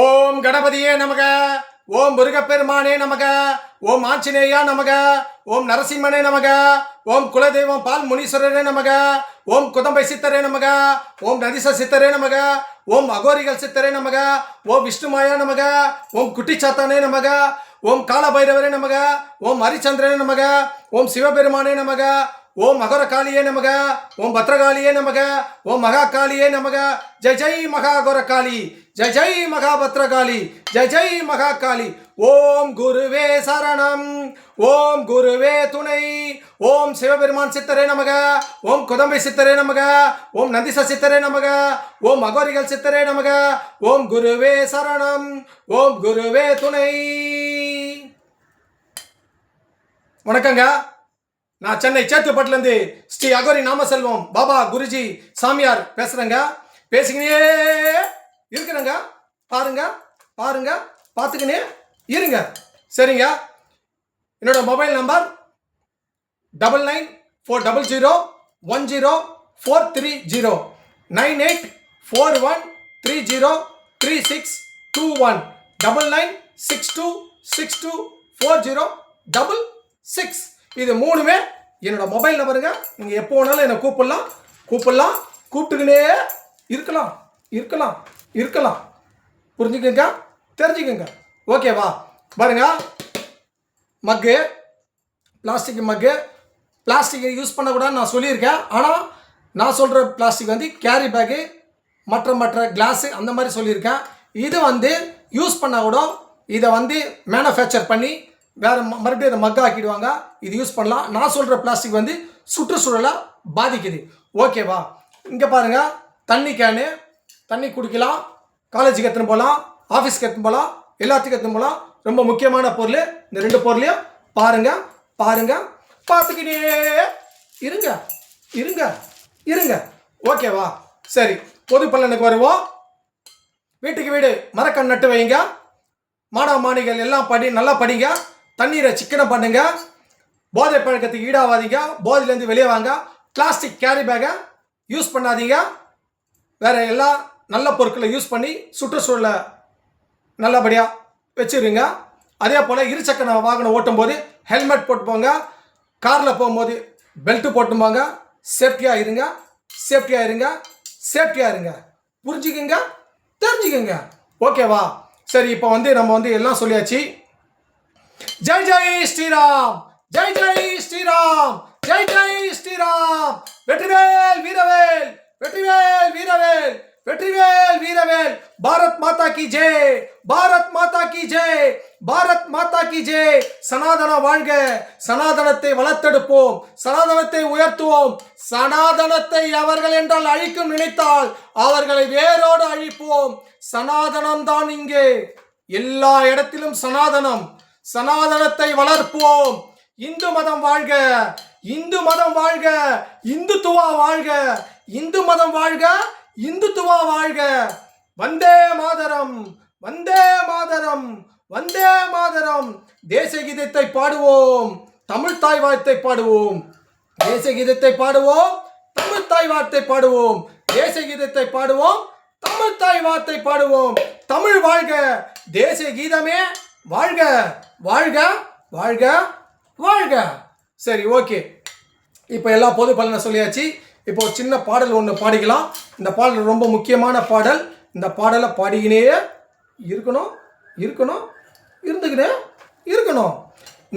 ஓம் கணபதியே நமக, ஓம் முருகப்பெருமானே நமக, ஓம் ஆஞ்சநேயா நமக, ஓம் நரசிம்மனே நமக, ஓம் குலதெய்வம் பால் முனீஸ்வரரே நமக, ஓம் குதம்பை சித்தரே நமக, ஓம் நதிச சித்தரே நமக, ஓம் அகோரிகள் சித்தரே நமக, ஓம் விஷ்ணுமாயா நமக, ஓம் குட்டிச்சாத்தானே நமக, ஓம் காலபைரவரே நமக, ஓம் ஹரிச்சந்திரனே நமக, ஓம் சிவபெருமானே நமக, ஓம் மகரகாளியே நமக, ஓம் பத்ரகாளியே நமக, ஓம் மகாகாளியே நமக. ஜெய் ஜெய் மகாகோரகாளி, ஜெய் ஜெய் மகாபத்ரகாளி, ஜெய் ஜெய் மகாகாளி. ஓம் குருவே சரணம், ஓம் குருவே துணை. ஓம் சிவபெருமான் சித்தரே நமக, ஓம் குதம்பை சித்தரே நமக, ஓம் நந்திச சித்தரே நமக, ஓம் அகோரிகள் சித்தரே நமக. ஓம் குருவே சரணம், ஓம் குருவே துணை. வணக்கங்க. நான் சென்னை சேத்துப்பட்டிலேருந்து ஸ்ரீ அகோரி நாமசெல்வம் பாபா குருஜி சாமியார் பேசுகிறேங்க. பேசிக்கினே இருக்கிறேங்க. பாருங்க பாருங்க, பார்த்துக்கினே இருங்க. சரிங்க. என்னோட மொபைல் நம்பர் 9940010430 9841303621 9962624066. இது மூணுமே என்னோட மொபைல் நம்பருங்க. நீங்கள் எப்போ வேணாலும் என்னை கூப்பிட்டுக்கினே இருக்கலாம். புரிஞ்சுக்கங்க, தெரிஞ்சுக்கங்க. ஓகேவா? பாருங்க, மக்கு, பிளாஸ்டிக் மக்கு, பிளாஸ்டிக்கை யூஸ் பண்ணக்கூடாதுன்னு நான் சொல்லியிருக்கேன். ஆனால் நான் சொல்கிற பிளாஸ்டிக் கேரி பேக்கு, மற்ற கிளாஸு அந்த மாதிரி சொல்லியிருக்கேன். இது யூஸ் பண்ணால் கூட இதை மேனுஃபேக்சர் பண்ணி வேறு மறுபடியும் அதை மக்கா ஆக்கிடுவாங்க. இது யூஸ் பண்ணலாம். நான் சொல்கிற பிளாஸ்டிக் சுற்றுச்சூழலை பாதிக்குது. ஓகேவா? இங்கே பாருங்கள், தண்ணி கேனு, தண்ணி குடிக்கலாம், காலேஜுக்கு எடுத்துன்னு போகலாம், ஆஃபீஸ்க்கு எடுத்துன்னு போகலாம், எல்லாத்துக்கும் எடுத்துன்னு போகலாம். ரொம்ப முக்கியமான பொருள். இந்த ரெண்டு பொருளையும் பாருங்க, பார்த்துக்கிட்டே இருங்க. ஓகேவா? சரி, பொது பலனுக்கு வருவோம். வீட்டுக்கு வீடு மரக்கன்று நட்டு வைங்க. மாணவ மாணவிகள் எல்லாம் நல்லா படிங்க. தண்ணீரை சிக்கனம் பண்ணுங்க. போதை பழக்கத்துக்கு ஈடாகாதீங்க. போதையிலேருந்து வெளியே வாங்க. பிளாஸ்டிக் கேரி பேக்கை யூஸ் பண்ணாதீங்க. வேறு எல்லா நல்ல பொருட்களை யூஸ் பண்ணி சுற்றுச்சூழலை நல்லபடியாக வச்சுருங்க. அதே போல் இருசக்கர வாகனம் ஓட்டும் போது ஹெல்மெட் போட்டு போங்க. காரில் போகும்போது பெல்ட்டு போட்டு போங்க. சேஃப்டியாக இருங்க. புரிஞ்சுக்குங்க, தெரிஞ்சுக்குங்க. ஓகேவா? சரி, இப்போ நம்ம எல்லாம் சொல்லியாச்சு. ஜெய் ஜெய் ஸ்ரீராம், ஜெய் ஜெய் ஸ்ரீராம், ஜெய் ஜெய் ஸ்ரீராம். வெற்றிவேல் வீரவேல், வெற்றிவேல் வீரவேல், வெற்றிவேல் வீரவேல். பாரத் மாதா கி ஜெய், பாரத் மாதா கி ஜெய், பாரத் மாதா கி ஜெய். சனாதன வாழ்க. சனாதனத்தை வளர்த்தெடுப்போம், சனாதனத்தை உயர்த்துவோம். சனாதனத்தை அவர்கள் என்றால் அழிக்கும் நினைத்தால் அவர்களை வேரோடு அழிப்போம். சனாதனம் தான் இங்கே எல்லா இடத்திலும். சனாதனத்தை வளர்ப்போம். இந்து மதம் வாழ்க, இந்து மதம் வாழ்க, இந்துத்துவா வாழ்க, இந்து மதம் வாழ்க, இந்துத்துவா வாழ்க. வந்தே மாதரம், வந்தே மாதரம், வந்தே மாதரம். தேசிய கீதத்தை பாடுவோம், தமிழ் தாய் வாழ்த்தை பாடுவோம். தேசிய கீதத்தை பாடுவோம், தமிழ் தாய் வாழ்த்தை பாடுவோம். தேசிய கீதத்தை பாடுவோம், தமிழ் தாய் வார்த்தை பாடுவோம். தமிழ் வாழ்க, தேசிய கீதமே வாழ்க, வாழ்க, வாழ்க, வாழ்க. சரி, ஓகே. இப்போ எல்லா பொது பலனை சொல்லியாச்சு. இப்போ ஒரு சின்ன பாடல் ஒன்று பாடிக்கலாம். இந்த பாடல் ரொம்ப முக்கியமான பாடல். இந்த பாடலை பாடிக்கினே இருக்கணும்.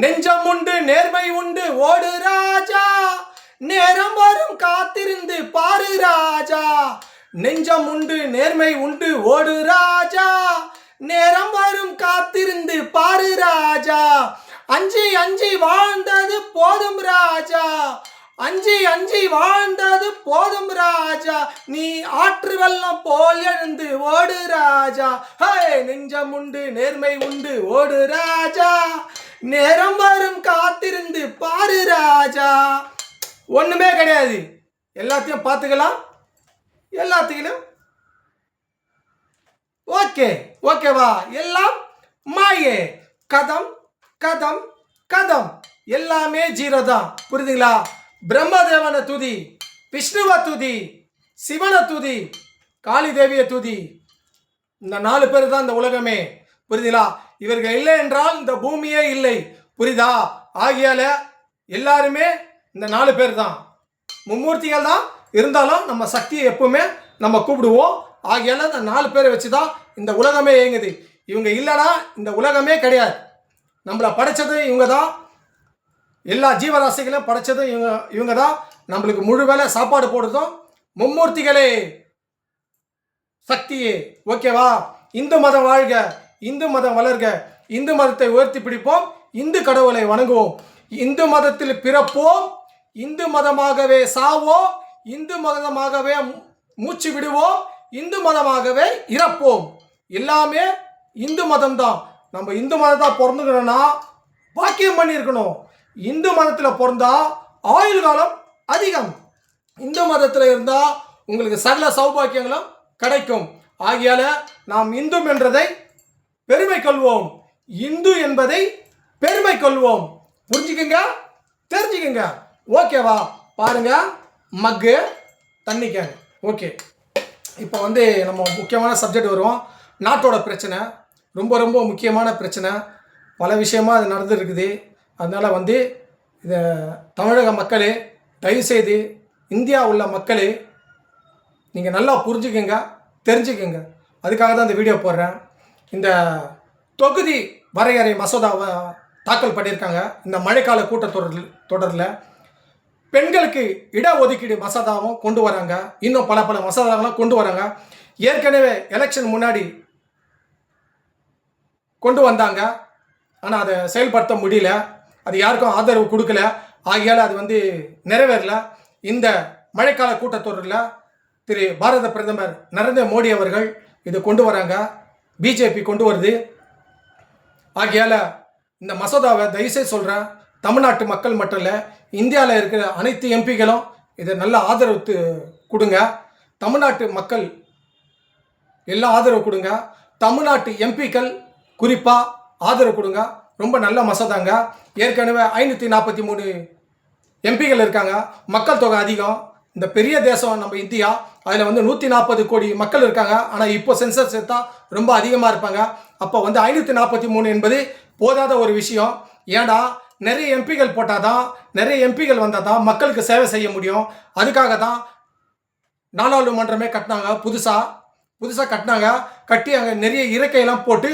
நெஞ்சம் உண்டு, நேர்மை உண்டு, ஓடு ராஜா, நேரம் வரும் காத்திருந்து பாரு ராஜா. நெஞ்சம் உண்டு, நேர்மை உண்டு, ஓடு ராஜா, நேரம் வரும் காத்திருந்து பாரு ராஜா. அஞ்சி வாழ்ந்தது போதும் ராஜா, அஞ்சி வாழ்ந்தது போதும் ராஜா. நீ ஆற்று வெள்ளம் போல் எழுந்து ஓடு ராஜா. ஹே, நெஞ்சம் உண்டு, நேர்மை உண்டு, ஓடு ராஜா, நேரம் வரும் காத்திருந்து பாரு ராஜா. ஒண்ணுமே கிடையாது, எல்லாத்தையும் பார்த்துக்கலாம், எல்லாத்துக்கிலும். ஓகேவா? எல்லாம் மாயே. கதம் எல்லாமே ஜீரோ தான். புரியுதுங்களா? பிரம்மதேவனை துதி, விஷ்ணுவை துதி, சிவனை துதி, காளி தேவியை துதி, இந்த 4 பேர் தான் இந்த உலகமே. புரியுதுங்களா? இவர்கள் இல்லை என்றால் இந்த பூமியே இல்லை. புரியுதா? ஆகியால எல்லாருமே இந்த 4 பேர் தான். மும்மூர்த்திகள் தான் இருந்தாலும் நம்ம சக்தியை எப்பவுமே நம்ம கூப்பிடுவோம். ஆகியால இந்த 4 பேரை வச்சு தான் இந்த உலகமே இயங்குது. இவங்க இல்லைன்னா இந்த உலகமே கிடையாது. நம்மளை படைச்சது இவங்க தான். எல்லா ஜீவராசிகளையும் படைச்சதும் இவங்க தான். நம்மளுக்கு முழு வேலை சாப்பாடு போடுறதும் மும்மூர்த்திகளே, சக்தியே. ஓகேவா? இந்து மதம் வாழ்க, இந்து மதம் வளர்க, இந்து மதத்தை உயர்த்தி பிடிப்போம், இந்து கடவுளை வணங்குவோம், இந்து மதத்தில் பிறப்போம், இந்து மதமாகவே சாவோம், இந்து மதமாகவே மூச்சு விடுவோம், இந்து மதமாகவே இறப்போம். எல்லாமே இந்து மதம் தான். நம்ம இந்து மதத்தை பிறந்துக்கணும்னா பாக்கியம் பண்ணியிருக்கணும். இந்து மதத்தில் பிறந்தா ஆயுள் காலம் அதிகம். இந்து மதத்தில் இருந்தால் உங்களுக்கு சகல சௌபாக்கியங்களும் கிடைக்கும். ஆகியால நாம் இந்து என்றதை பெருமை கொள்வோம், இந்து என்பதை பெருமை கொள்வோம். புரிஞ்சுக்குங்க, தெரிஞ்சுக்குங்க. ஓகேவா? பாருங்க, மக்கு தண்ணி கேன். ஓகே, இப்போ வந்து நம்ம முக்கியமான சப்ஜெக்ட் வருவோம். நாட்டோட பிரச்சனை ரொம்ப ரொம்ப முக்கியமான பிரச்சனை. பல விஷயமா அது நடந்துருக்குது. அதனால் வந்து இதை தமிழக மக்களே, தயவுசெய்து இந்தியா உள்ள மக்களே நீங்கள் நல்லா புரிஞ்சுக்கங்க, தெரிஞ்சுக்கங்க. அதுக்காக தான் இந்த வீடியோ போடுறேன். இந்த தொகுதி வரையறை மசோதாவை தாக்கல் பண்ணியிருக்காங்க. இந்த மழைக்கால கூட்டத்தொடரில் பெண்களுக்கு இடஒதுக்கீடு மசோதாவும் கொண்டு வராங்க. இன்னும் பல பல மசோதாவெல்லாம் கொண்டு வராங்க. ஏற்கனவே எலெக்ஷன் முன்னாடி கொண்டு வந்தாங்க. ஆனால் அதை செயல்படுத்த முடியல. அது யாருக்கும் ஆதரவு கொடுக்கல. ஆகியால் அது வந்து நிறைவேறல. இந்த மழைக்கால கூட்டத்தொடரில் திரு பாரத பிரதமர் நரேந்திர மோடி அவர்கள் இது கொண்டு வராங்க. பிஜேபி கொண்டு வருது. ஆகியால் இந்த மசோதாவை தயவுசெய்து சொல்கிறேன், தமிழ்நாட்டு மக்கள் மட்டும் இல்லை, இந்தியாவில் இருக்கிற அனைத்து எம்பிகளும் இதை நல்ல ஆதரவு கொடுங்க. தமிழ்நாட்டு மக்கள் எல்லாம் ஆதரவு கொடுங்க. தமிழ்நாட்டு எம்பிக்கள் குறிப்பாக ஆதரவு கொடுங்க. ரொம்ப நல்ல மசோதாங்க. ஏற்கனவே 543 எம்பிகள் இருக்காங்க. மக்கள் தொகை அதிகம். இந்த பெரிய தேசம் நம்ம இந்தியா. அதில் வந்து 140 கோடி மக்கள் இருக்காங்க. ஆனால் இப்போ சென்சஸ் சேர்த்தா ரொம்ப அதிகமாக இருப்பாங்க. அப்போ வந்து 543 என்பது போதாத ஒரு விஷயம். ஏன்னா நிறைய எம்பிகள் போட்டால் தான், நிறைய எம்பிகள் வந்தால் தான் மக்களுக்கு சேவை செய்ய முடியும். அதுக்காக தான் நாடாளுமன்றமே கட்டினாங்க. புதுசாக கட்டினாங்க. கட்டி அங்கே நிறைய இறக்கையெல்லாம் போட்டு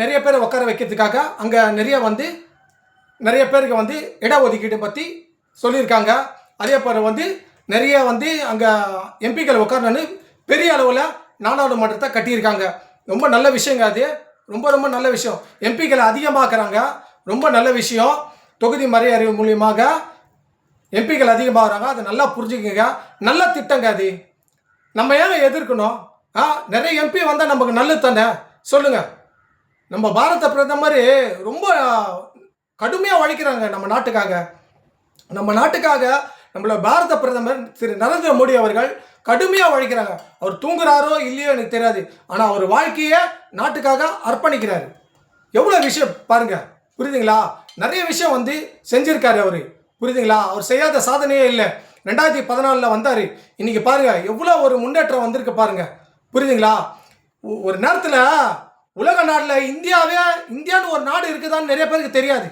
நிறைய பேரை உட்கார வைக்கிறதுக்காக அங்கே நிறைய பேருக்கு வந்து இடஒதுக்கீடு பற்றி சொல்லியிருக்காங்க. அதே போல் வந்து நிறைய வந்து அங்கே எம்பிக்கள் உட்காரணுன்னு பெரிய அளவில் நாடாளுமன்றத்தை கட்டியிருக்காங்க. ரொம்ப நல்ல விஷயங்க அது. ரொம்ப ரொம்ப நல்ல விஷயம். எம்பிக்களை அதிகமாக்குறாங்க. ரொம்ப நல்ல விஷயம். தொகுதி மறையறிவு மூலியமாக எம்பிக்கள் அதிகமாகறாங்க. அதை நல்லா புரிஞ்சுக்கங்க. நல்ல திட்டங்க அது. நம்ம ஏங்க எதிர்க்கணும்? நிறைய எம்பி வந்தால் நமக்கு நல்லது தானே? சொல்லுங்கள். நம்ம பாரத பிரதமர் ரொம்ப கடுமையாக உழைக்கிறாங்க நம்ம நாட்டுக்காக. நம்மளோட பாரத பிரதமர் திரு நரேந்திர மோடி அவர்கள் கடுமையாக உழைக்கிறாங்க. அவர் தூங்குறாரோ இல்லையோ எனக்கு தெரியாது. ஆனால் அவர் வாழ்க்கையை நாட்டுக்காக அர்ப்பணிக்கிறாரு. எவ்வளோ விஷயம் பாருங்க. புரியுதுங்களா? நிறைய விஷயம் வந்து செஞ்சிருக்காரு அவர். புரியுதுங்களா? அவர் செய்யாத சாதனையே இல்லை. 2014 வந்தார். இன்னைக்கு பாருங்க எவ்வளோ ஒரு முன்னேற்றம் வந்திருக்கு பாருங்க. புரியுதுங்களா? ஒரு நேரத்தில் உலக நாட்டில் இந்தியான்னு ஒரு நாடு இருக்குதான்னு நிறைய பேருக்கு தெரியாது.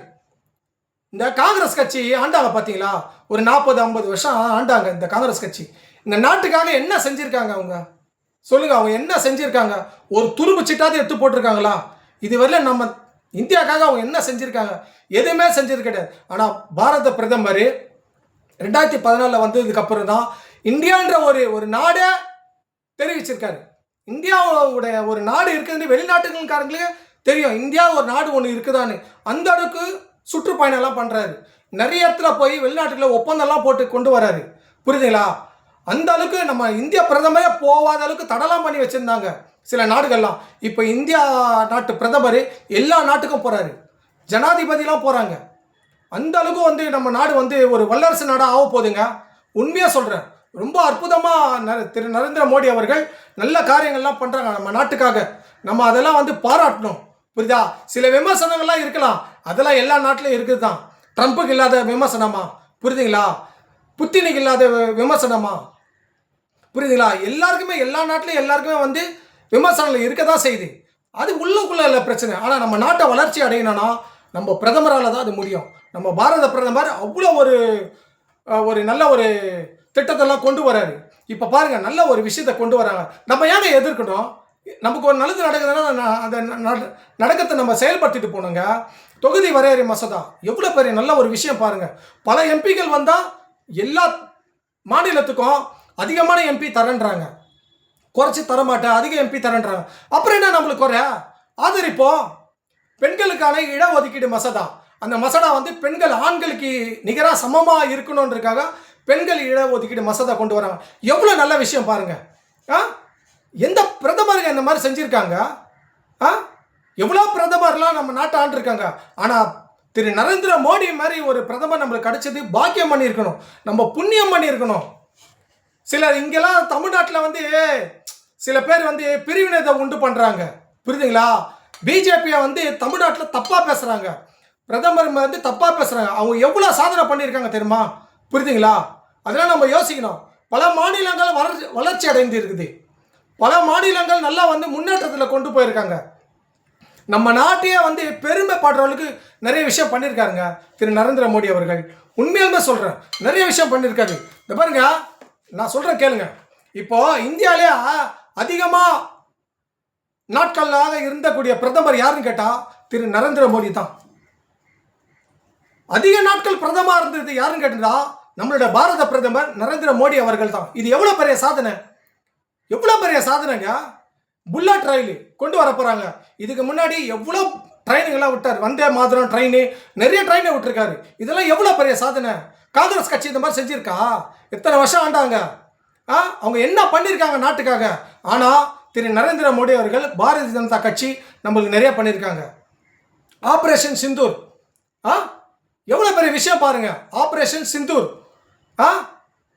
இந்த காங்கிரஸ் கட்சி ஆண்டாங்க பார்த்தீங்களா? ஒரு 40-50 வருஷம் ஆண்டாங்க இந்த காங்கிரஸ் கட்சி. இந்த நாட்டுக்காக என்ன செஞ்சுருக்காங்க அவங்க? சொல்லுங்கள், அவங்க என்ன செஞ்சுருக்காங்க? ஒரு துரும்பு சிட்டாவது எடுத்து போட்டிருக்காங்களா? இதுவரையில் நம்ம இந்தியாவுக்காக அவங்க என்ன செஞ்சுருக்காங்க? எதுவுமே செஞ்சது கிடையாது. ஆனால் பாரத பிரதமர் 2014 வந்ததுக்கப்புறம் தான் இந்தியான்ற ஒரு நாடை தெரிவிச்சிருக்காரு. இந்தியாவுடைய ஒரு நாடு இருக்குதுன்னு வெளிநாட்டுக்காரங்களே தெரியும். இந்தியா ஒரு நாடு ஒன்று இருக்குதான்னு. அந்த அளவுக்கு சுற்றுப்பயணம்லாம் பண்ணுறாரு. நிறைய இடத்துல போய் வெளிநாட்டுக்குள்ள ஒப்பந்தம்லாம் போட்டு கொண்டு வராரு. புரியுதுங்களா? அந்த அளவுக்கு நம்ம இந்திய பிரதமரே போகாத அளவுக்கு தடலாம் பண்ணி வச்சுருந்தாங்க சில நாடுகள்லாம். இப்போ இந்தியா நாட்டு பிரதமர் எல்லா நாட்டுக்கும் போகிறாரு. ஜனாதிபதிலாம் போகிறாங்க. அந்த அளவுக்கு வந்து நம்ம நாடு வந்து ஒரு வல்லரசு நாடாக ஆக போகுதுங்க. உண்மையாக சொல்கிறேன். ரொம்ப அற்புதமாக திரு நரேந்திர மோடி அவர்கள் நல்ல காரியங்கள்லாம் பண்ணுறாங்க நம்ம நாட்டுக்காக. நம்ம அதெல்லாம் வந்து பாராட்டணும். புரியுதா? சில விமர்சனங்கள்லாம் இருக்கலாம். அதெல்லாம் எல்லா நாட்டிலையும் இருக்குது தான். ட்ரம்ப்புக்கு இல்லாத விமர்சனமா? புரியுதுங்களா? புத்தினிக்கு இல்லாத விமர்சனமா? புரியுதுங்களா? எல்லாருக்குமே எல்லா நாட்டிலையும் எல்லாருக்குமே வந்து விமர்சனங்கள் இருக்க தான் செய்யுது. அது உள்ளுக்குள்ள இல்லை பிரச்சனை. ஆனால் நம்ம நாட்டை வளர்ச்சி அடையணும்னா நம்ம பிரதமரால் தான் அது முடியும். நம்ம பாரத பிரதமர் அவ்வளோ ஒரு ஒரு நல்ல ஒரு திட்டத்தெல்லாம் கொண்டு வராரு. இப்போ பாருங்க, நல்ல ஒரு விஷயத்தை கொண்டு வராங்க. நம்ம ஏங்க எதிர்க்கணும்? நமக்கு ஒரு நல்லது நடக்குதுன்னா அந்த நடக்கத்தை நம்ம செயல்படுத்திட்டு போனோங்க. தொகுதி வரையறை மசோதா எவ்வளோ பெரிய நல்ல ஒரு விஷயம் பாருங்க. பல எம்பிக்கள் வந்தால் எல்லா மாநிலத்துக்கும் அதிகமான எம்பி தரன்றாங்க, குறைச்சி தரமாட்டேன், அதிக எம்பி தரன்றாங்க. அப்புறம் என்ன நம்மளுக்கு குறை? ஆதரிப்போம். பெண்களுக்கான இடஒதுக்கீடு மசோதா, அந்த மசோதா வந்து பெண்கள் ஆண்களுக்கு நிகராக சமமாக இருக்கணுன்றதுக்காக பெண்கள் இடஒதுக்கீடு மசோதா கொண்டு வராங்க. எவ்வளோ நல்ல விஷயம் பாருங்க. எந்த பிரதமருங்க இந்த மாதிரி செஞ்சுருக்காங்க? எவ்வளோ பிரதமர்லாம் நம்ம நாட்டை ஆண்டிருக்காங்க. ஆனால் திரு நரேந்திர மோடி மாதிரி ஒரு பிரதமர் நம்மளுக்கு கிடைச்சது பாக்கியம் பண்ணியிருக்கணும், நம்ம புண்ணியம் பண்ணியிருக்கணும். சிலர் இங்கெல்லாம் தமிழ்நாட்டில் வந்து சில பேர் வந்து பிரிவினைதை உண்டு பண்ணுறாங்க, புரியுதுங்களா? பிஜேபியை வந்து தமிழ்நாட்டில் தப்பாக பேசுகிறாங்க, பிரதமர் வந்து தப்பாக பேசுகிறாங்க. அவங்க எவ்வளோ சாதனை பண்ணியிருக்காங்க தெரியுமா? புரியுதுங்களா? அதெல்லாம் நம்ம யோசிக்கணும். பல மாநிலங்கள் வளர்ச்சி அடைந்து இருக்குது, பல மாநிலங்கள் நல்லா வந்து முன்னேற்றத்தில் கொண்டு போயிருக்காங்க. நம்ம நாட்டையே வந்து பெருமைப்படுறவங்களுக்கு நிறைய விஷயம் பண்ணியிருக்காருங்க திரு நரேந்திர மோடி அவர்கள். உண்மையாலுமே சொல்கிறேன், நிறைய விஷயம் பண்ணியிருக்காரு. இந்த பாருங்க, நான் சொல்கிறேன் கேளுங்க. இப்போ இந்தியாவிலே அதிகமாக நாட்களாக இருந்தக்கூடிய பிரதமர் யாருன்னு கேட்டால் திரு நரேந்திர மோடி தான். அதிக நாட்கள் பிரதமர் இருந்தது யாருன்னு கேட்டா நம்மளோட பாரத பிரதமர் நரேந்திர மோடி அவர்கள் தான். இது எவ்வளோ பெரிய சாதனை, எவ்வளோ பெரிய சாதனைங்க. புல்லட் ரயில் கொண்டு வர போகிறாங்க. இதுக்கு முன்னாடி எவ்வளோ ட்ரெயினுங்கெல்லாம் விட்டார், வந்தே மாதிரம் ட்ரெயின், நிறைய ட்ரெயினை விட்டுருக்காரு. இதெல்லாம் எவ்வளோ பெரிய சாதனை. காங்கிரஸ் கட்சி இந்த மாதிரி செஞ்சுருக்கா? எத்தனை வருஷம் ஆண்டாங்க, அவங்க என்ன பண்ணியிருக்காங்க நாட்டுக்காக. ஆனால் திரு நரேந்திர மோடி அவர்கள் பாரதிய ஜனதா கட்சி நம்மளுக்கு நிறைய பண்ணியிருக்காங்க. ஆப்ரேஷன் சிந்தூர், எவ்வளோ பெரிய விஷயம் பாருங்க. ஆப்ரேஷன் சிந்தூர்,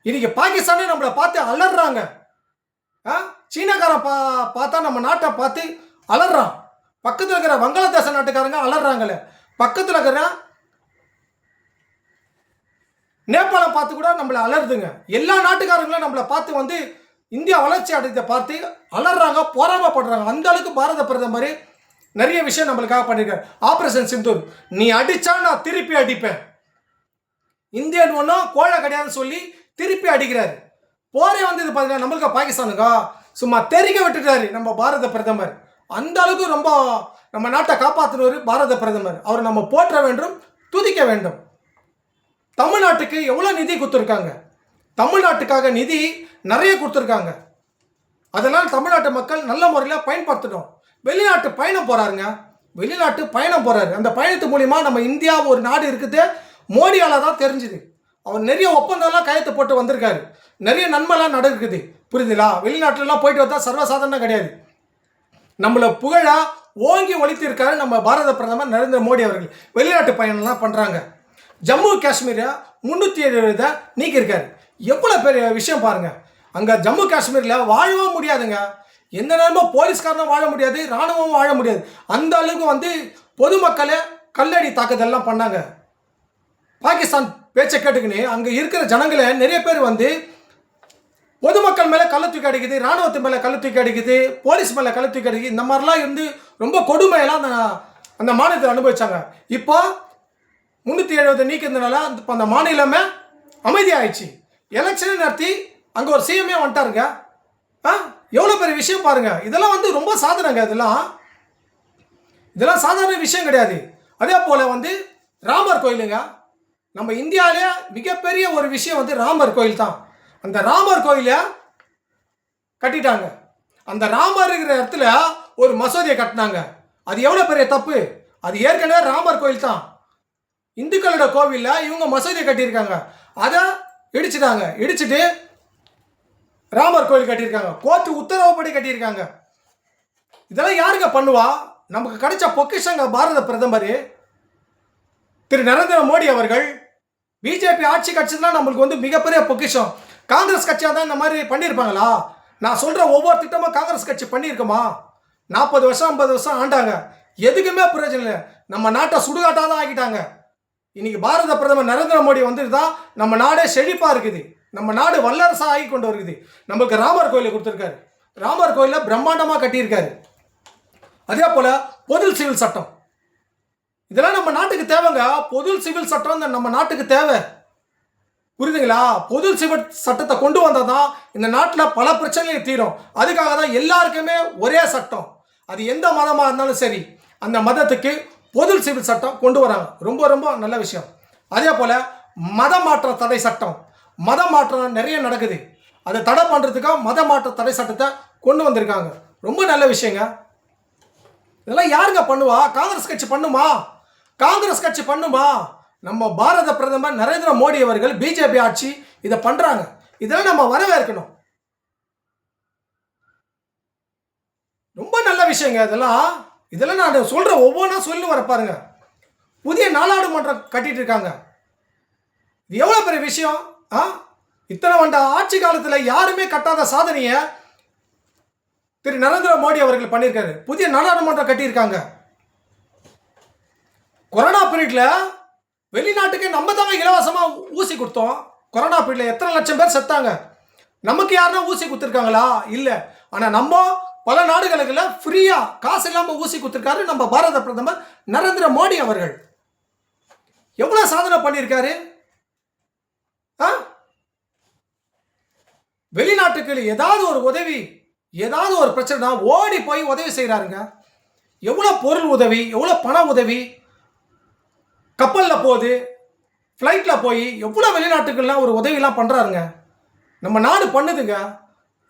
இன்னைக்கு பாகிஸ்தானே நம்மளை பார்த்து அலறாங்க. சீனாக்காரன் பார்த்தா நம்ம நாட்டை பார்த்து அலறான். பக்கத்தில் இருக்கிற வங்காளதேச நாட்டுக்காரங்க அலறாங்களே, பக்கத்தில் இருக்கிற நேபாளம் பார்த்து கூட நம்மளை அலறுதுங்க. எல்லா நாட்டுக்காரங்களும் நம்மளை பார்த்து வந்து இந்தியா வளர்ச்சி அடைந்த பார்த்து அலறாங்க, போராமப்படுறாங்க. அந்த அளவுக்கு பாரத பிரதமர் நிறைய விஷயம் நம்மளுக்காக பண்ணியிருக்காரு. ஆப்ரேஷன் சிந்தூர், நீ அடிச்சா நான் திருப்பி அடிப்பேன், இந்தியன் ஒன்றும் கோழை கிடையாதுன்னு சொல்லி திருப்பி அடிக்கிறாரு. போரே வந்து இது பார்த்தீங்கன்னா நம்மளுக்கு பாகிஸ்தானுக்கா சும்மா தெரிக்க விட்டுட்டாரு நம்ம பாரத பிரதமர். அந்த அளவுக்கு ரொம்ப நம்ம நாட்டை காப்பாற்றினவர் பாரத பிரதமர். அவர் நம்ம போற்ற வேண்டும், துதிக்க வேண்டும். தமிழ்நாட்டுக்கு எவ்வளோ நிதி கொடுத்துருக்காங்க, தமிழ்நாட்டுக்காக நிதி நிறைய கொடுத்துருக்காங்க. அதெல்லாம் தமிழ்நாட்டு மக்கள் நல்ல முறையில் பயன்படுத்தணும். வெளிநாட்டு பயணம் போகிறாருங்க, வெளிநாட்டு பயணம் போகிறாரு. அந்த பயணத்து மூலிமா நம்ம இந்தியா ஒரு நாடு இருக்குது மோடியால் தான் தெரிஞ்சுது. அவர் நிறைய ஒப்பந்தம்லாம் கையெழுத்து போட்டு வந்திருக்காரு, நிறைய நன்மைலாம் நடக்குது, புரியுதுங்களா? வெளிநாட்டிலலாம் போயிட்டு வந்தால் சர்வசாதாரணம் கிடையாது. நம்மளை புகழா ஓங்கி ஒழித்திருக்காரு நம்ம பாரத பிரதமர் நரேந்திர மோடி அவர்கள். வெளிநாட்டு பயணம்லாம் பண்ணுறாங்க. ஜம்மு காஷ்மீரை 370 நீக்கியிருக்காரு. எவ்வளோ பெரிய விஷயம் பாருங்க. அங்கே ஜம்மு காஷ்மீரில் வாழவும் முடியாதுங்க, எந்த நேரமும் போலீஸ்காரனும் வாழ முடியாது, இராணுவமும் வாழ முடியாது. அந்த அளவுக்கு வந்து பொதுமக்களை கல்லடி தாக்குதல்லாம் பண்ணாங்க. பாகிஸ்தான் பேச்சை கேட்டுக்கின்னு அங்கே இருக்கிற ஜனங்களை நிறைய பேர் வந்து பொதுமக்கள் மேலே கள்ள தூக்கி அடிக்குது, இராணுவத்து மேலே கள்ள தூக்கி அடிக்குது, போலீஸ் மேலே கள்ள தூக்கி அடிக்குது. இந்த மாதிரிலாம் இருந்து ரொம்ப கொடுமையெல்லாம் அந்த மாநிலத்தில் அனுபவிச்சாங்க. இப்போ 370 நீக்கிறதுனால இப்போ அந்த மாநிலமே அமைதியாகிடுச்சு. எலெக்ஷனே நடத்தி அங்கே ஒரு சிஎம்ஏ வந்துட்டாருங்க. எவ்வளோ பெரிய விஷயம் பாருங்க. இதெல்லாம் வந்து ரொம்ப சாதனைங்க. இதெல்லாம் சாதாரண விஷயம் கிடையாது. அதே போல் வந்து ராமர் கோயிலுங்க, நம்ம இந்தியாவிலே மிகப்பெரிய ஒரு விஷயம் வந்து ராமர் கோயில் தான். அந்த ராமர் கோயிலை கட்டிட்டாங்க. அந்த ராமர் இருக்கிற இடத்துல ஒரு மசூதியை கட்டினாங்க. அது எவ்வளோ பெரிய தப்பு. அது ஏற்கனவே ராமர் கோயில் தான், இந்துக்களோட கோவிலில் இவங்க மசூதியை கட்டியிருக்காங்க. அதை இடிச்சிட்டாங்க, இடிச்சுட்டு ராமர் கோயில் கட்டியிருக்காங்க. கோர்ட்டு உத்தரவுப்படி கட்டியிருக்காங்க. இதெல்லாம் யாருங்க பண்ணுவா? நமக்கு கிடைச்ச பொக்கிஷங்க பாரத பிரதமர் திரு நரேந்திர மோடி அவர்கள். பிஜேபி ஆட்சி கட்சி தான் நம்மளுக்கு வந்து மிகப்பெரிய பொக்கிஷம். காங்கிரஸ் கட்சியாக தான் இந்த மாதிரி பண்ணியிருப்பாங்களா? நான் சொல்கிற ஒவ்வொரு திட்டமும் காங்கிரஸ் கட்சி பண்ணியிருக்குமா? 40 வருஷம் 50 வருஷம் ஆண்டாங்க, எதுக்குமே பிரயோஜனம் இல்லை. நம்ம நாட்டை சுடுகாட்டாக தான் ஆக்கிட்டாங்க. இன்னைக்கு பாரத பிரதமர் நரேந்திர மோடி வந்துட்டு தான் நம்ம நாடே செழிப்பாக இருக்குது. நம்ம நாடு வல்லரசா ஆகி கொண்டு வருகிறது. நமக்கு ராமர் கோயிலை கொடுத்துருக்காரு. ராமர் கோயிலை பிரம்மாண்டமாக கட்டியிருக்காரு. அதே போல பொது சிவில் சட்டம், இதெல்லாம் நம்ம நாட்டுக்கு தேவைங்க. பொது சிவில் சட்டம் நம்ம நாட்டுக்கு தேவை, புரியுதுங்களா? பொது சிவில் சட்டத்தை கொண்டு வந்தால் தான் இந்த நாட்டில் பல பிரச்சனைகள் தீரும். அதுக்காக தான் எல்லாருக்குமே ஒரே சட்டம், அது எந்த மதமாக இருந்தாலும் சரி அந்த மதத்துக்கு பொது சிவில் சட்டம் கொண்டு வராங்க. ரொம்ப ரொம்ப நல்ல விஷயம். அதே போல் மத மாற்ற தடை சட்டம், மத மாற்றம் நிறைய நடக்குது, அதை தடை பண்ணுறதுக்காக மத மாற்ற தடை சட்டத்தை கொண்டு வந்திருக்காங்க. ரொம்ப நல்ல விஷயங்க. இதெல்லாம் யாருங்க பண்ணுவா? காங்கிரஸ் கட்சி பண்ணுமா? காங்கிரஸ் கட்சி பண்ணுமா? நம்ம பாரத பிரதமர் நரேந்திர மோடி அவர்கள், பிஜேபி ஆட்சி இதை பண்றாங்க. இதெல்லாம் நம்ம வரவேற்கணும். ரொம்ப நல்ல விஷயங்க. இதெல்லாம் நான் சொல்ற ஒவ்வொன்றா சொல்லி வர பாருங்க. புதிய நாடாளுமன்றம் கட்டிட்டு இருக்காங்க. இது எவ்வளவு பெரிய விஷயம். இத்தனை வண்ட ஆட்சி காலத்தில் யாருமே கட்டாத சாதனையை திரு நரேந்திர மோடி அவர்கள் பண்ணியிருக்காரு. புதிய நாடாளுமன்றம் கட்டியிருக்காங்க. கொரோனா பீரியட்ல வெளிநாட்டுக்கு நம்ம தாங்க இலவசமாக ஊசி கொடுத்தோம். கொரோனா பீரியட்ல எத்தனை லட்சம் பேர் செத்தாங்க. நமக்கு யாருன்னா ஊசி கொடுத்துருக்காங்களா? இல்லை. ஆனால் நம்ம பல நாடுகளுக்குள்ள ஃப்ரீயா காசு இல்லாமல் ஊசி கொடுத்துருக்காரு நம்ம பாரத பிரதமர் நரேந்திர மோடி அவர்கள். எவ்வளவு சாதனை பண்ணியிருக்காரு. வெளிநாட்டுக்கு ஏதாவது ஒரு உதவி, ஏதாவது ஒரு பிரச்சனை ஓடி போய் உதவி செய்கிறாருங்க. எவ்வளோ பொருள் உதவி, எவ்வளோ பண உதவி, கப்பலில் போகுது, ஃப்ளைட்டில் போய் எவ்வளோ வெளிநாட்டுக்கெல்லாம் ஒரு உதவிலாம் பண்ணுறாருங்க. நம்ம நாடு பண்ணுதுங்க.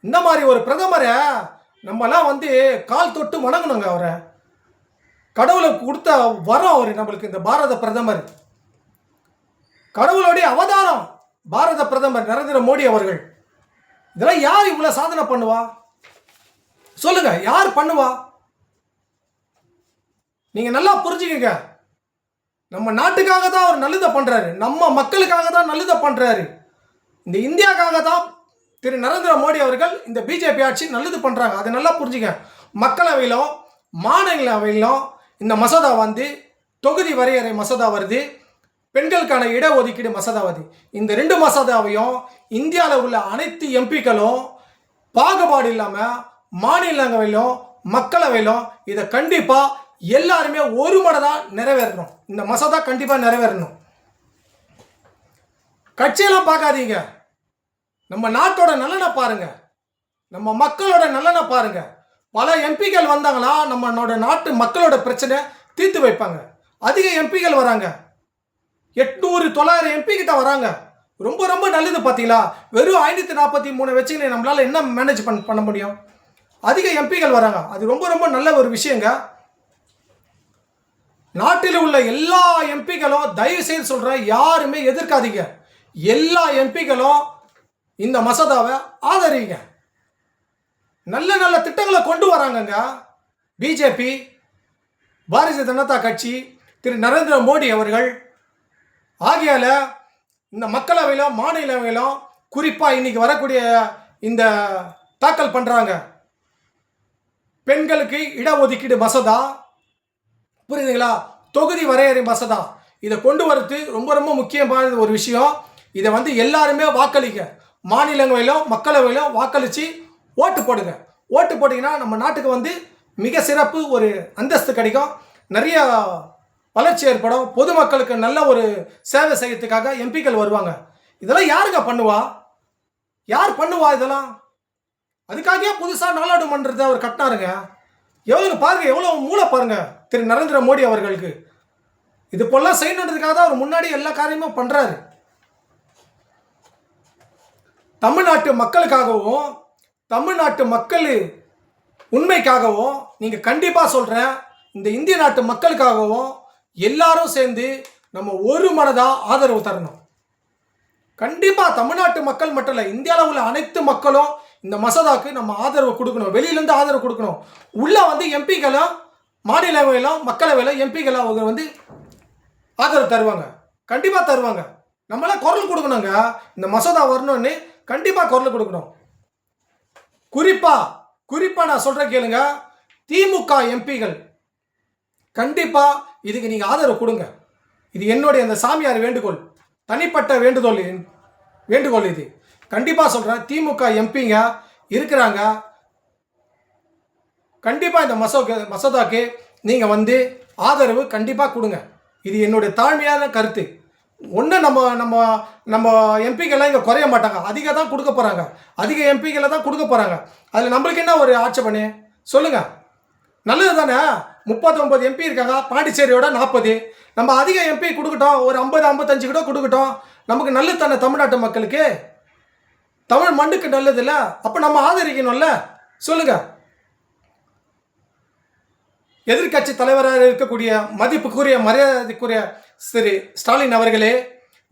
இந்த மாதிரி ஒரு பிரதமரை நம்மலாம் கால் தொட்டு வணங்கணுங்க. அவரை கடவுளுக்கு கொடுத்த வரம் அவர் நம்மளுக்கு. இந்த பாரத பிரதமர் கடவுளுடைய அவதாரம் பாரத பிரதமர் நரேந்திர மோடி அவர்கள். இதெல்லாம் யார் இவ்வளோ சாதனை பண்ணுவா சொல்லுங்க? யார் பண்ணுவா? நீங்க நல்லா புரிஞ்சுக்கங்க. நம்ம நாட்டுக்காக தான் அவர் நல்லதை பண்றாரு, நம்ம மக்களுக்காக தான் நல்லதை பண்றாரு. இந்த இந்தியாக்காக தான் திரு நரேந்திர மோடி அவர்கள், இந்த பிஜேபி ஆட்சி நல்லது பண்றாங்க. அதை நல்லா புரிஞ்சுங்க. மக்களவையிலும் மாநிலவையிலும் இந்த மசோதா தொகுதி வரையறை மசோதா வருது, பெண்களுக்கான இடஒதுக்கீடு மசோதா வருது. இந்த 2 மசோதாவையும் இந்தியாவில் உள்ள அனைத்து எம்பிக்களும் பாகுபாடு இல்லாமல் மாநிலங்களவையிலும் மக்களவையிலும் இதை கண்டிப்பா எல்லாருமே ஒரு மனதா நிறைவேறணும். இந்த மசோதா கண்டிப்பா நிறைவேறணும். கட்சியெல்லாம் பார்க்காதீங்க, நம்ம நாட்டோட நலனை பாருங்க, நம்ம மக்களோட நலனை பாருங்க. பல எம்பிக்கள் வந்தாங்கன்னா நம்மளோட நாட்டு மக்களோட பிரச்சனை தீர்த்து வைப்பாங்க. அதிக எம்பிக்கள் வராங்க, 800 900 எம்பி கிட்ட வராங்க. ரொம்ப ரொம்ப நல்லது. பார்த்தீங்களா? வெறும் 543 வச்சுக்கிட்டு நம்மளால என்ன மேனேஜ் பண்ண முடியும்? அதிக எம்பிக்கள் வராங்க. அது ரொம்ப ரொம்ப நல்ல ஒரு விஷயங்க. நாட்டில் உள்ள எல்லா எம்பிக்களும் தயவு செய்து சொல்றேன், யாருமே எதிர்க்காதீங்க. எல்லா எம்பிக்களும் இந்த மசோதாவை ஆதரிங்க. நல்ல நல்ல திட்டங்களை கொண்டு வராங்கங்க பிஜேபி, பாரதிய ஜனதா கட்சி, திரு நரேந்திர மோடி அவர்கள். ஆகியால இந்த மக்களவையிலும் மாநிலவையிலும் குறிப்பாக இன்னைக்கு வரக்கூடிய இந்த தாக்கல் பண்ணுறாங்க பெண்களுக்கு இடஒதுக்கீடு மசோதா, புரியுதுங்களா? தொகுதி வரையறை மசோதா. இதை கொண்டு வரது ரொம்ப ரொம்ப முக்கியமான ஒரு விஷயம். இதை எல்லாருமே வாக்களிக்க, மாநிலங்களிலும் மக்களவையிலும் வாக்களித்து ஓட்டு போடுங்க. ஓட்டு போட்டிங்கன்னா நம்ம நாட்டுக்கு மிக சிறப்பு ஒரு அந்தஸ்து கிடைக்கும், நிறைய வளர்ச்சி ஏற்படும், பொதுமக்களுக்கு நல்ல ஒரு சேவை செய்யறதுக்காக எம்பிக்கள் வருவாங்க. இதெல்லாம் யாருங்க பண்ணுவா? யார் பண்ணுவா இதெல்லாம்? அதுக்காகவே புதுசாக நாடாளுமன்றத்தை அவர் கட்டினாருங்க. எவ்வளவு பாருங்க, எவ்வளவு மூளை பாருங்க திரு நரேந்திர மோடி அவர்களுக்கு. இது போலாம் செய்யணுன்றதுக்காக தான் அவர் முன்னாடி எல்லா காரியமும் பண்றாரு. தமிழ்நாட்டு மக்களுக்காகவும் தமிழ்நாட்டு மக்கள் உண்மைக்காகவும் நீங்க கண்டிப்பா சொல்றேன், இந்த இந்திய நாட்டு மக்களுக்காகவும் எல்லாரும் சேர்ந்து நம்ம ஒரு மனதா ஆதரவு தரணும். கண்டிப்பா தமிழ்நாட்டு மக்கள் மட்டும் இல்லை, இந்தியாவில் உள்ள அனைத்து மக்களும் இந்த மசோதாக்கு நம்ம ஆதரவு கொடுக்கணும். வெளியிலேருந்து ஆதரவு கொடுக்கணும். உள்ள எம்பிக்களும் மாநிலவையிலும் மக்களவையிலும் எம்பிக்களும் அவங்க ஆதரவு தருவாங்க, கண்டிப்பா தருவாங்க. நம்மளாம் குரல் கொடுக்கணுங்க. இந்த மசோதா வரணும்னு கண்டிப்பா குரல் கொடுக்கணும். குறிப்பா நான் சொல்றேன் கேளுங்க, திமுக எம்பிகள் கண்டிப்பா இதுக்கு நீங்க ஆதரவு கொடுங்க. இது என்னுடைய அந்த சாமியார் வேண்டுகோள், தனிப்பட்ட வேண்டுகோள் இது. கண்டிப்பாக சொல்கிறேன், திமுக எம்பிங்க இருக்கிறாங்க. கண்டிப்பாக இந்த மசோதாக்கு நீங்கள் வந்து ஆதரவு கண்டிப்பாக கொடுங்க. இது என்னுடைய தாழ்மையான கருத்து. ஒன்று நம்ம நம்ம நம்ம எம்பிக்கெல்லாம் இங்கே குறைய மாட்டாங்க, அதிகம் தான் கொடுக்க போகிறாங்க, அதிக எம்பிக்களை தான் கொடுக்க போகிறாங்க. அதில் நம்மளுக்கு என்ன ஒரு ஆட்சேபனை சொல்லுங்கள்? நல்லது தானே. 39 எம்பி இருக்காங்க, பாண்டிச்சேரியோட 40. நம்ம அதிக எம்பி கொடுக்கட்டும், ஒரு 50-55 கூட கொடுக்கட்டும். நமக்கு நல்லது தானே தமிழ்நாட்டு மக்களுக்கு, தமிழ் மண்ணுக்கு நல்லது இல்லை? அப்போ நம்ம ஆதரிக்கணும்ல, சொல்லுங்கள். எதிர்கட்சி தலைவராக இருக்கக்கூடிய மதிப்புக்குரிய மரியாதைக்குரிய திரு ஸ்டாலின் அவர்களே,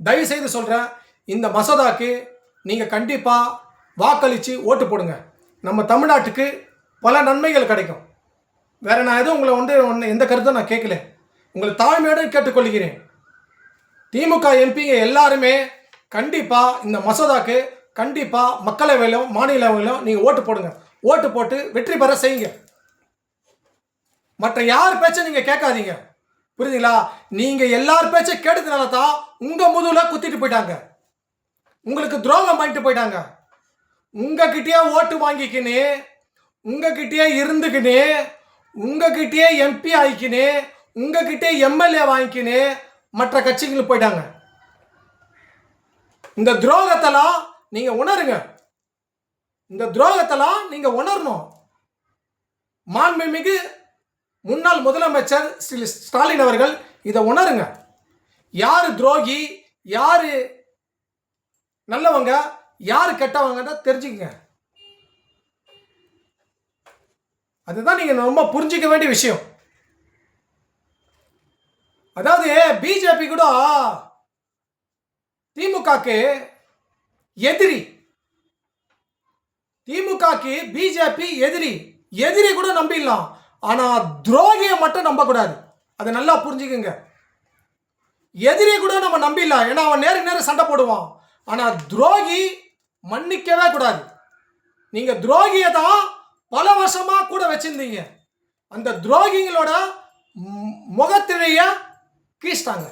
தயவு செய்து சொல்கிறேன், இந்த மசோதாக்கு நீங்கள் கண்டிப்பாக வாக்களித்து ஓட்டு போடுங்க. நம்ம தமிழ்நாட்டுக்கு பல நன்மைகள் கிடைக்கும். வேறு நான் எதுவும் உங்களை வந்து எந்த கருத்தும் நான் கேட்கல, உங்களை தாழ்மையோடு கேட்டுக்கொள்கிறேன். திமுக எம்பிங்க எல்லாருமே கண்டிப்பாக இந்த மசோதாக்கு கண்டிப்பாக மக்களவையிலும் மாநிலவையிலும் நீங்கள் ஓட்டு போடுங்க. ஓட்டு போட்டு வெற்றி பெற செய்யுங்க. மற்ற யார் பேச்சை நீங்கள் கேட்காதீங்க, புரியுதுங்களா? நீங்கள் எல்லார் பேச்சை கேட்டதுனால தான் உங்கள் முதுகில் குத்திட்டு போயிட்டாங்க, உங்களுக்கு துரோகம் பண்ணிட்டு போயிட்டாங்க. உங்ககிட்டயே ஓட்டு வாங்கிக்கின்னு, உங்ககிட்டயே இருந்துக்கின்னு, உங்ககிட்டயே எம்பி ஆகிக்கின்னு, உங்ககிட்டே எம்எல்ஏ வாங்கிக்கின்னு மற்ற கட்சிகளுக்கு போயிட்டாங்க. இந்த துரோகத்தெல்லாம் நீங்கள் உணருங்க, இந்த துரோகத்தெல்லாம் நீங்கள் உணரணும். மாண்புமிகு முன்னாள் முதலமைச்சர் ஸ்டாலின் அவர்கள் இதை உணருங்க. யாரு துரோகி, யாரு நல்லவங்க, யாரு கெட்டவங்க தெரிஞ்சுக்கங்க. அதுதான் நீங்க ரொம்ப புரிஞ்சிக்க வேண்டிய விஷயம். அதாவது பிஜேபி கூட திமுகக்கு எதிரி, திமுகக்கு பிஜேபி எதிரி. எதிரி கூட நம்பிடலாம், ஆனா துரோகியை மட்டும் நம்ப கூடாது. அதை நல்லா புரிஞ்சுக்குங்க. எதிரியை கூட நம்ம நம்பிடலாம், ஏன்னா அவன் நேருக்கு நேரம் சண்டை போடுவான். ஆனா துரோகி மன்னிக்கவே கூடாது. நீங்க துரோகியை தான் பல வருஷமா கூட வச்சிருந்தீங்க. அந்த துரோகிகளோட முகத்திலேய கீழ்ச்சிட்டாங்க.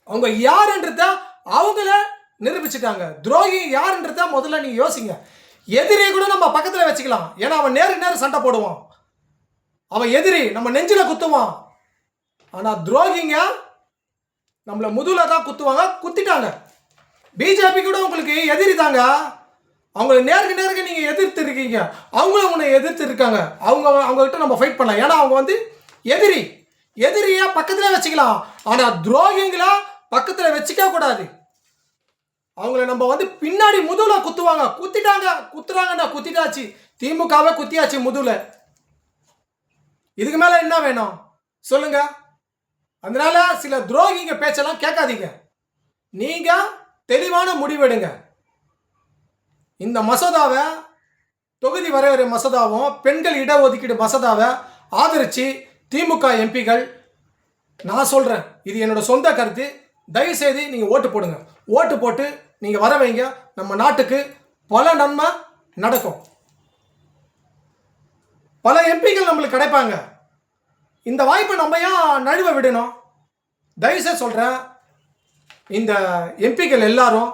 அவங்க யாருன்றத அவங்கள நிரூபிச்சுட்டாங்க. துரோகி யாருன்றத முதல்ல நீங்க யோசிங்க. எதிரியை கூட நம்ம பக்கத்தில் வச்சுக்கலாம், ஏன்னா அவன் நேருக்கு நேரம் சண்டை போடுவான், அவன் எதிரி நம்ம நெஞ்சில குத்துவான். ஆனா துரோகிங்க நம்மள முதுகுல தான் குத்துவாங்க, குத்திட்டாங்க. பிஜேபி கூட உங்களுக்கு எதிரி தாங்க. அவங்க நேருக்கு நீங்க எதிர்த்து இருக்கீங்க, அவங்களும் உன்னை எதிர்த்து இருக்காங்க. அவங்க கிட்ட நம்ம ஃபைட் பண்ணலாம், ஏன்னா அவங்க வந்து எதிரி. எதிரியா பக்கத்துல வச்சுக்கலாம், ஆனா துரோகிங்களா பக்கத்துல வச்சுக்க கூடாது. அவங்கள நம்ம வந்து பின்னாடி முதுகுல குத்துவாங்க. குத்திட்டாங்க, குத்துறாங்கடா, குத்திட்டாச்சு. திமுகவை குத்தியாச்சு முதுகுல. இதுக்கு மேல என்ன வேணும் சொல்லுங்க? அதனால சில துரோகிங்க பேச்செல்லாம் கேட்காதீங்க. நீங்க தெளிவான முடிவெடுங்க. இந்த மசோதாவை, தொகுதி வரையறை மசோதாவும் பெண்கள் இடஒதுக்கீடு மசோதாவை ஆதரிச்சு திமுக எம்பிகள், நான் சொல்றேன், இது என்னோட சொந்த கருத்து, தயவு செய்து நீங்க ஓட்டு போடுங்க. ஓட்டு போட்டு நீங்க வர வைங்க. நம்ம நாட்டுக்கு பல நன்மை நடக்கும். பல எம்பிகள் நம்மளுக்கு கிடைப்பாங்க. இந்த வாய்ப்பை நம்ம ஏன் நழுவ விடணும்? தயவுசெய்து சொல்கிறேன், இந்த எம்பிக்கள் எல்லாரும்,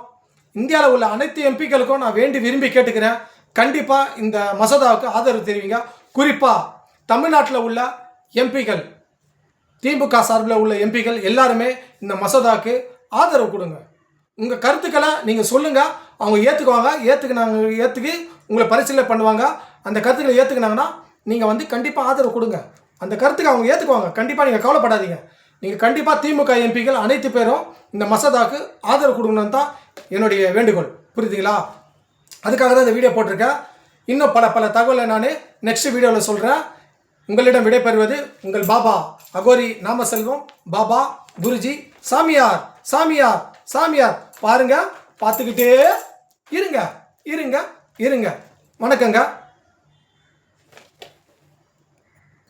இந்தியாவில் உள்ள அனைத்து எம்பிக்களுக்கும் நான் வேண்டி விரும்பி கேட்டுக்கிறேன், கண்டிப்பாக இந்த மசோதாவுக்கு ஆதரவு தெரிவிங்க. குறிப்பாக தமிழ்நாட்டில் உள்ள எம்பிக்கள், திமுக சார்பில் உள்ள எம்பிக்கள் எல்லாருமே இந்த மசோதாவுக்கு ஆதரவு கொடுங்க. உங்கள் கருத்துக்களை நீங்கள் சொல்லுங்கள், அவங்க ஏற்றுக்குவாங்க. ஏற்றுக்கு உங்களை பரிசீலனை பண்ணுவாங்க. அந்த கருத்துக்களை ஏற்றுக்கினாங்கன்னா நீங்கள் வந்து கண்டிப்பாக ஆதரவு கொடுங்க. அந்த கருத்துக்கு அவங்க ஏற்றுக்குவாங்க. கண்டிப்பாக நீங்கள் கவலைப்படாதீங்க. நீங்கள் கண்டிப்பாக திமுக எம்பிக்கள் அனைத்து பேரும் இந்த மசோதாவுக்கு ஆதரவு கொடுக்கணும்னு தான் என்னுடைய வேண்டுகோள், புரியுதுங்களா? அதுக்காக தான் இந்த வீடியோ போட்டிருக்கேன். இன்னும் பல தகவலை நான் நெக்ஸ்ட் வீடியோவில் சொல்கிறேன். உங்களிடம் விடைபெறுவது உங்கள் பாபா அகோரி நாமசெல்வம். பாபா, குருஜி, சாமியார் சாமியார் சாமியார். பாருங்க, பார்த்துக்கிட்டே இருங்க. வணக்கங்க.